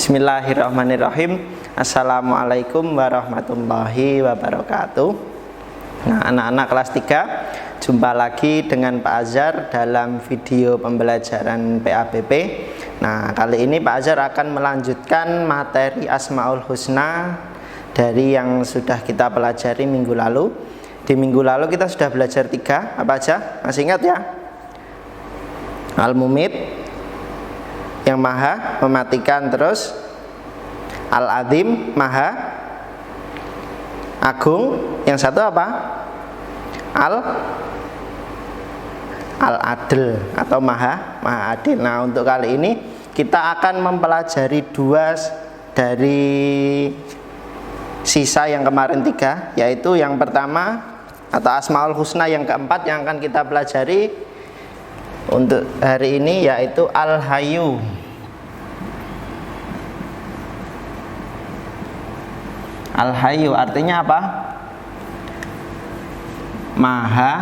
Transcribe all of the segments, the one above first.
Bismillahirrahmanirrahim. Assalamualaikum warahmatullahi wabarakatuh. Nah, anak-anak kelas 3, jumpa lagi dengan Pak Azhar dalam video pembelajaran PABP. Nah, kali ini Pak Azhar akan melanjutkan materi Asmaul Husna dari yang sudah kita pelajari minggu lalu. Di minggu lalu kita sudah belajar 3, apa aja? Masih ingat ya? Al-Mumit, yang maha mematikan, terus Al-Azim, maha agung, yang satu apa? Al-Adil atau maha adil. Nah, untuk kali ini kita akan mempelajari 2 dari sisa yang kemarin 3, yaitu yang pertama atau Asmaul Husna yang keempat yang akan kita pelajari untuk hari ini, yaitu Al-Hayyu. Al-Hayyu artinya apa? Maha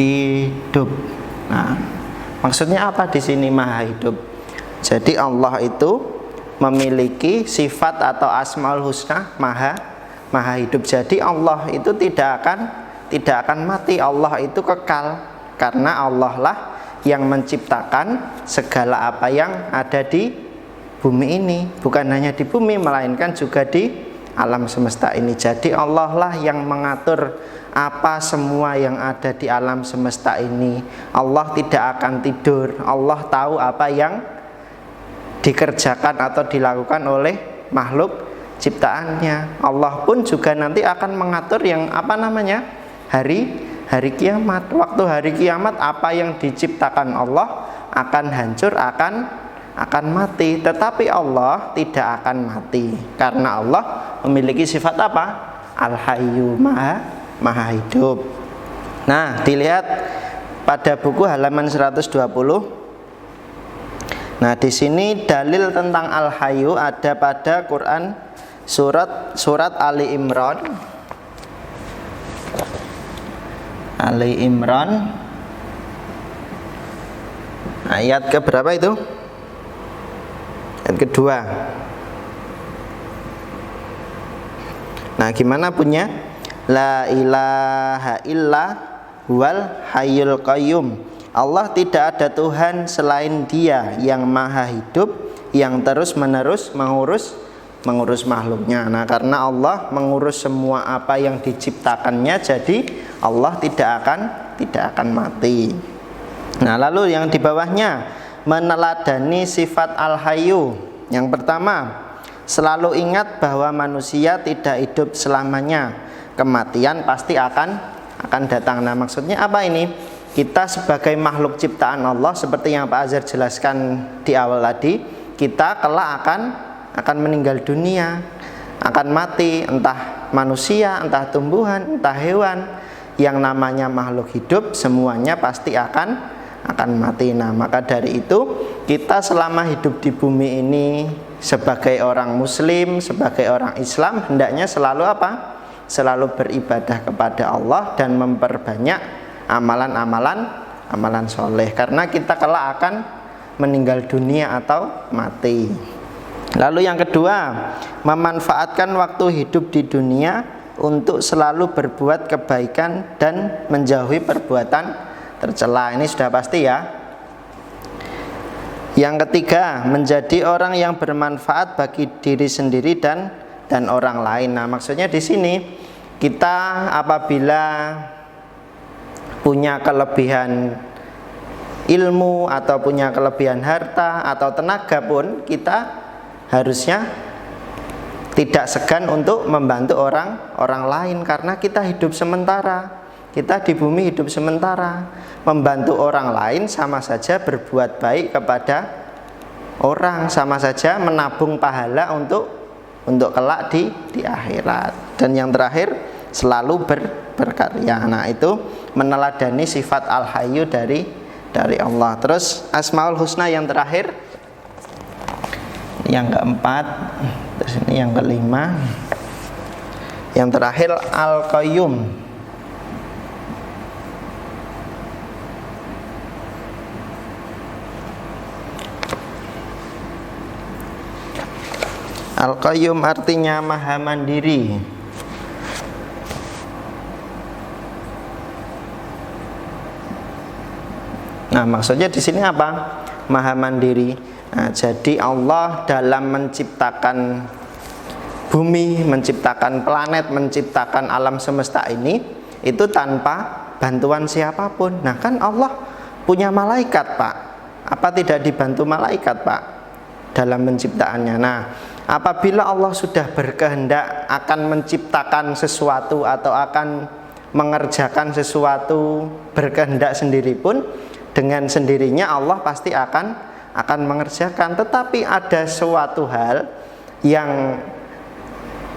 hidup. Nah, maksudnya apa di sini maha hidup? Jadi Allah itu memiliki sifat atau Asmaul Husna maha hidup. Jadi Allah itu tidak akan mati. Allah itu kekal, karena Allah lah yang menciptakan segala apa yang ada di bumi ini. Bukan hanya di bumi, melainkan juga di alam semesta ini. Jadi Allah lah yang mengatur apa semua yang ada di alam semesta ini. Allah tidak akan tidur. Allah tahu apa yang dikerjakan atau dilakukan oleh makhluk ciptaannya. Allah pun juga nanti akan mengatur yang apa namanya? Hari kiamat. Waktu hari kiamat, apa yang diciptakan Allah akan hancur, akan mati. Tetapi Allah tidak akan mati, karena Allah memiliki sifat apa? Al-Hayyu, maha hidup. Nah, dilihat pada buku halaman 120. Nah, di sini dalil tentang Al-Hayyu ada pada Quran surat Ali Imran. Ali Imran ayat ke berapa itu? Ayat kedua. Nah, gimana punya? La ilaha illa huwal hayyul qayyum. Allah tidak ada Tuhan selain Dia yang maha hidup, yang terus-menerus mengurus makhluknya. Nah, karena Allah mengurus semua apa yang diciptakannya, jadi Allah tidak akan mati. Nah, lalu yang di bawahnya meneladani sifat Al-Hayyu. Yang pertama, selalu ingat bahwa manusia tidak hidup selamanya. Kematian pasti akan datang. Nah, maksudnya apa ini? Kita sebagai makhluk ciptaan Allah, seperti yang Pak Azhar jelaskan di awal tadi, kita kelak akan meninggal dunia, akan mati, entah manusia, entah tumbuhan, entah hewan. Yang namanya makhluk hidup semuanya pasti akan mati. Nah, maka dari itu kita selama hidup di bumi ini sebagai orang muslim, sebagai orang Islam, hendaknya selalu apa? Selalu beribadah kepada Allah dan memperbanyak amalan soleh, karena kita kelak akan meninggal dunia atau mati. Lalu yang kedua, memanfaatkan waktu hidup di dunia untuk selalu berbuat kebaikan dan menjauhi perbuatan tercela. Ini sudah pasti ya. Yang ketiga, menjadi orang yang bermanfaat bagi diri sendiri dan orang lain. Nah, maksudnya di sini kita apabila punya kelebihan ilmu atau punya kelebihan harta atau tenaga pun, kita harusnya tidak segan untuk membantu orang lain, karena kita hidup sementara. Kita di bumi hidup sementara. Membantu orang lain sama saja berbuat baik kepada orang, sama saja menabung pahala untuk kelak di akhirat. Dan yang terakhir, selalu berkarya. Nah, itu meneladani sifat Al-Hayyu dari Allah. Terus Asmaul Husna yang terakhir, yang keempat, terus ini yang kelima, yang terakhir Al-Qayyum. Al-Qayyum artinya maha mandiri. Nah, maksudnya di sini apa? Maha mandiri. Nah, jadi Allah dalam menciptakan bumi, menciptakan planet, menciptakan alam semesta ini itu tanpa bantuan siapapun. Nah, kan Allah punya malaikat, Pak. Apa tidak dibantu malaikat, Pak, dalam penciptaannya? Nah, apabila Allah sudah berkehendak akan menciptakan sesuatu atau akan mengerjakan sesuatu berkehendak sendiri pun, dengan sendirinya Allah pasti akan mengerjakan. Tetapi ada suatu hal yang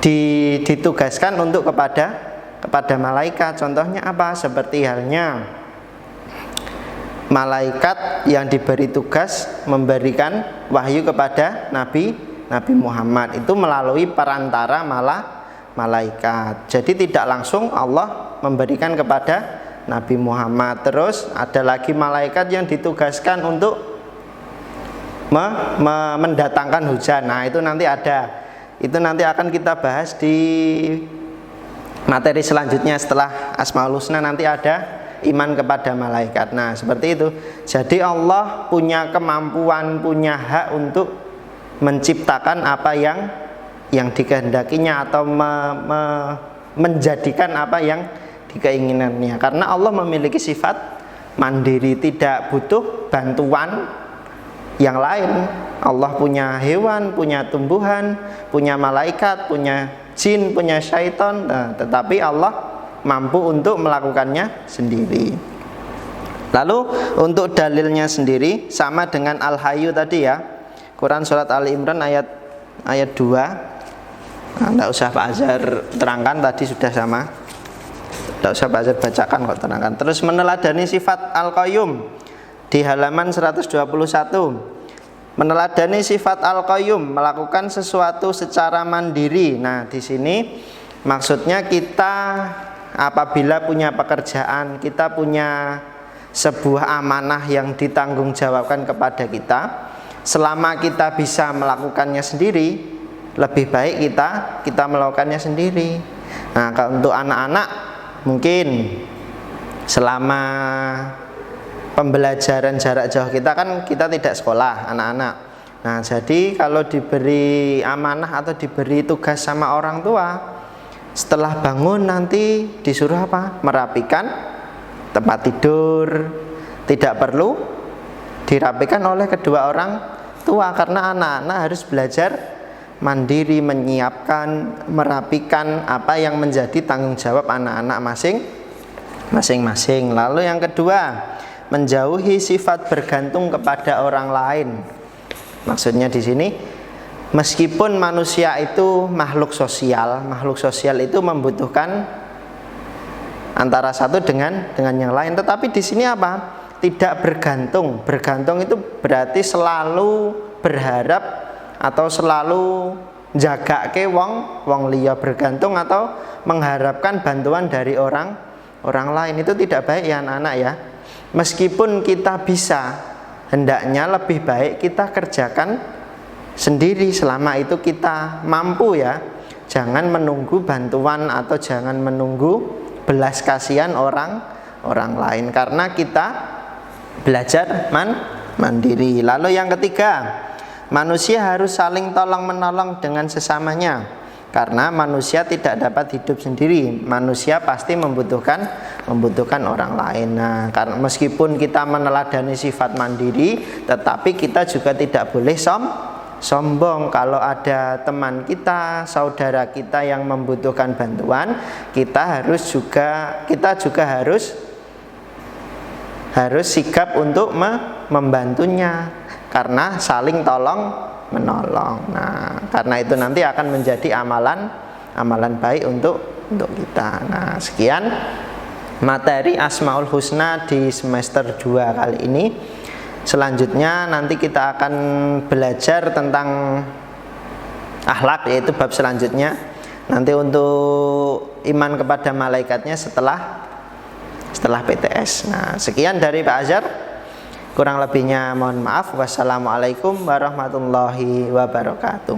ditugaskan untuk kepada malaikat. Contohnya apa? Seperti halnya malaikat yang diberi tugas memberikan wahyu kepada Nabi Muhammad itu melalui perantara malaikat. Jadi tidak langsung Allah memberikan kepada Nabi Muhammad. Terus ada lagi malaikat yang ditugaskan untuk mendatangkan hujan. Nah, itu nanti akan kita bahas di materi selanjutnya. Setelah Asmaul Husna nanti ada iman kepada malaikat. Nah, seperti itu. Jadi Allah punya kemampuan, punya hak untuk menciptakan apa yang dikehendakinya atau menjadikan apa yang keinginannya. Karena Allah memiliki sifat mandiri, tidak butuh bantuan yang lain. Allah punya hewan, punya tumbuhan, punya malaikat, punya jin, punya syaitan. Nah, tetapi Allah mampu untuk melakukannya sendiri. Lalu untuk dalilnya sendiri sama dengan Al-Hayyu tadi ya. Quran surat Ali Imran ayat 2. Nah, tidak usah Pak Azhar terangkan, tadi sudah sama. Tidak usah Pak Azhar bacakan kok, terangkan. Terus meneladani sifat Al-Qayyum di halaman 121. Meneladani sifat Al-Qayyum, melakukan sesuatu secara mandiri. Nah, di sini maksudnya kita apabila punya pekerjaan, kita punya sebuah amanah yang ditanggungjawabkan kepada kita, selama kita bisa melakukannya sendiri, lebih baik kita melakukannya sendiri. Nah, kalau untuk anak-anak mungkin selama pembelajaran jarak jauh kita tidak sekolah anak-anak. Nah, jadi kalau diberi amanah atau diberi tugas sama orang tua, setelah bangun nanti disuruh apa? Merapikan tempat tidur. Tidak perlu dirapikan oleh kedua orang tua, karena anak-anak harus belajar mandiri, menyiapkan, merapikan apa yang menjadi tanggung jawab anak-anak masing-masing. Lalu yang kedua, menjauhi sifat bergantung kepada orang lain. Maksudnya di sini, meskipun manusia itu makhluk sosial itu membutuhkan antara satu dengan yang lain. Tetapi di sini apa? Tidak bergantung. Bergantung itu berarti selalu berharap atau selalu jaga ke wong liya, bergantung atau mengharapkan bantuan dari orang lain. Itu tidak baik ya anak-anak ya. Meskipun kita bisa, hendaknya lebih baik kita kerjakan sendiri selama itu kita mampu ya. Jangan menunggu bantuan atau jangan menunggu belas kasihan orang lain, karena kita belajar mandiri. Lalu yang ketiga, manusia harus saling tolong menolong dengan sesamanya, karena manusia tidak dapat hidup sendiri. Manusia pasti membutuhkan orang lain. Nah, karena meskipun kita meneladani sifat mandiri, tetapi kita juga tidak boleh sombong. Kalau ada teman kita, saudara kita yang membutuhkan bantuan, kita juga harus sigap untuk membantunya, karena saling tolong menolong. Nah, karena itu nanti akan menjadi amalan baik untuk kita. Nah, sekian materi Asmaul Husna di semester 2 kali ini. Selanjutnya nanti kita akan belajar tentang akhlak, yaitu bab selanjutnya. Nanti untuk iman kepada malaikatnya setelah PTS. Nah, sekian dari Pak Azhar. Kurang lebihnya mohon maaf. Wassalamualaikum warahmatullahi wabarakatuh.